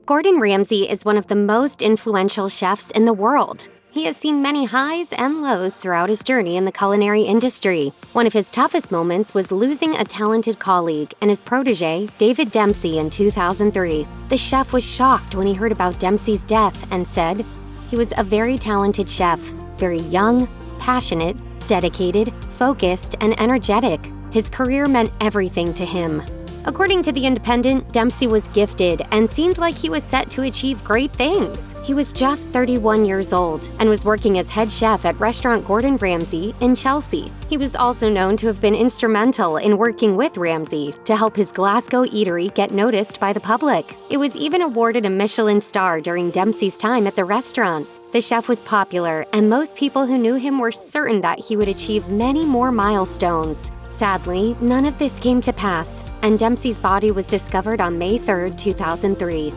Gordon Ramsay is one of the most influential chefs in the world. He has seen many highs and lows throughout his journey in the culinary industry. One of his toughest moments was losing a talented colleague and his protege, David Dempsey, in 2003. The chef was shocked when he heard about Dempsey's death and said, "He was a very talented chef, very young, passionate, dedicated, focused, and energetic. His career meant everything to him." According to The Independent, Dempsey was gifted and seemed like he was set to achieve great things. He was just 31 years old and was working as head chef at restaurant Gordon Ramsay in Chelsea. He was also known to have been instrumental in working with Ramsay to help his Glasgow eatery get noticed by the public. It was even awarded a Michelin star during Dempsey's time at the restaurant. The chef was popular, and most people who knew him were certain that he would achieve many more milestones. Sadly, none of this came to pass, and Dempsey's body was discovered on May 3, 2003.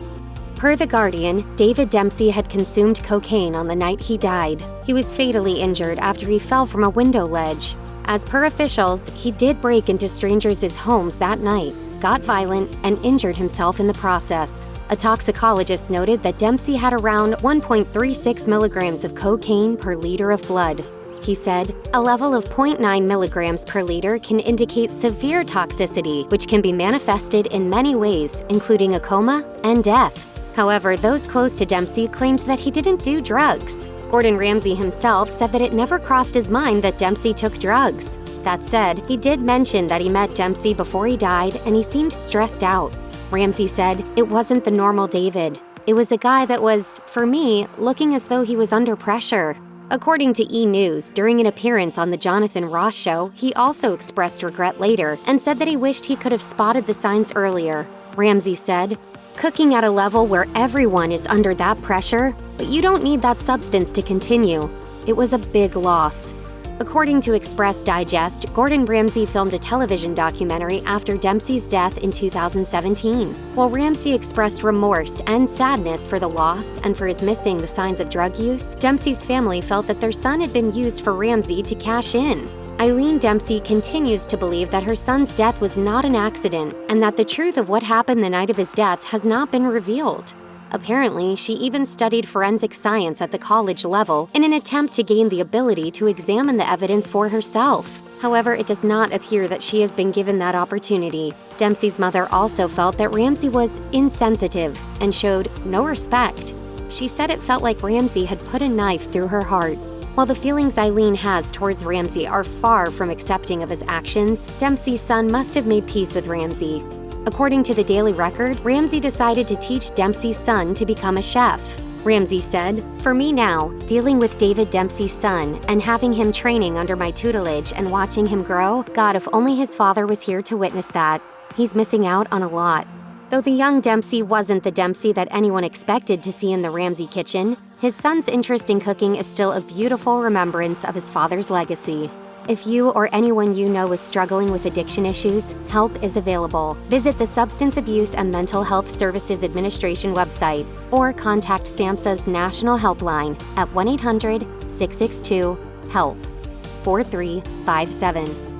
Per The Guardian, David Dempsey had consumed cocaine on the night he died. He was fatally injured after he fell from a window ledge. As per officials, he did break into strangers' homes that night, got violent, and injured himself in the process. A toxicologist noted that Dempsey had around 1.36 milligrams of cocaine per liter of blood. He said, "A level of 0.9 milligrams per liter can indicate severe toxicity, which can be manifested in many ways, including a coma and death." However, those close to Dempsey claimed that he didn't do drugs. Gordon Ramsay himself said that it never crossed his mind that Dempsey took drugs. That said, he did mention that he met Dempsey before he died and he seemed stressed out. Ramsay said, "It wasn't the normal David. It was a guy that was, for me, looking as though he was under pressure." According to E! News, during an appearance on The Jonathan Ross Show, he also expressed regret later and said that he wished he could have spotted the signs earlier. Ramsay said, "Cooking at a level where everyone is under that pressure, but you don't need that substance to continue. It was a big loss." According to Express Digest, Gordon Ramsay filmed a television documentary after Dempsey's death in 2017. While Ramsay expressed remorse and sadness for the loss and for his missing the signs of drug use, Dempsey's family felt that their son had been used for Ramsay to cash in. Eileen Dempsey continues to believe that her son's death was not an accident and that the truth of what happened the night of his death has not been revealed. Apparently, she even studied forensic science at the college level in an attempt to gain the ability to examine the evidence for herself. However, it does not appear that she has been given that opportunity. Dempsey's mother also felt that Ramsay was insensitive and showed no respect. She said it felt like Ramsay had put a knife through her heart. While the feelings Eileen has towards Ramsay are far from accepting of his actions, Dempsey's son must have made peace with Ramsay. According to the Daily Record, Ramsay decided to teach Dempsey's son to become a chef. Ramsay said, "For me now, dealing with David Dempsey's son and having him training under my tutelage and watching him grow, God, if only his father was here to witness that. He's missing out on a lot." Though the young Dempsey wasn't the Dempsey that anyone expected to see in the Ramsay kitchen, his son's interest in cooking is still a beautiful remembrance of his father's legacy. If you or anyone you know is struggling with addiction issues, help is available. Visit the Substance Abuse and Mental Health Services Administration website or contact SAMHSA's National Helpline at 1-800-662-HELP 4357.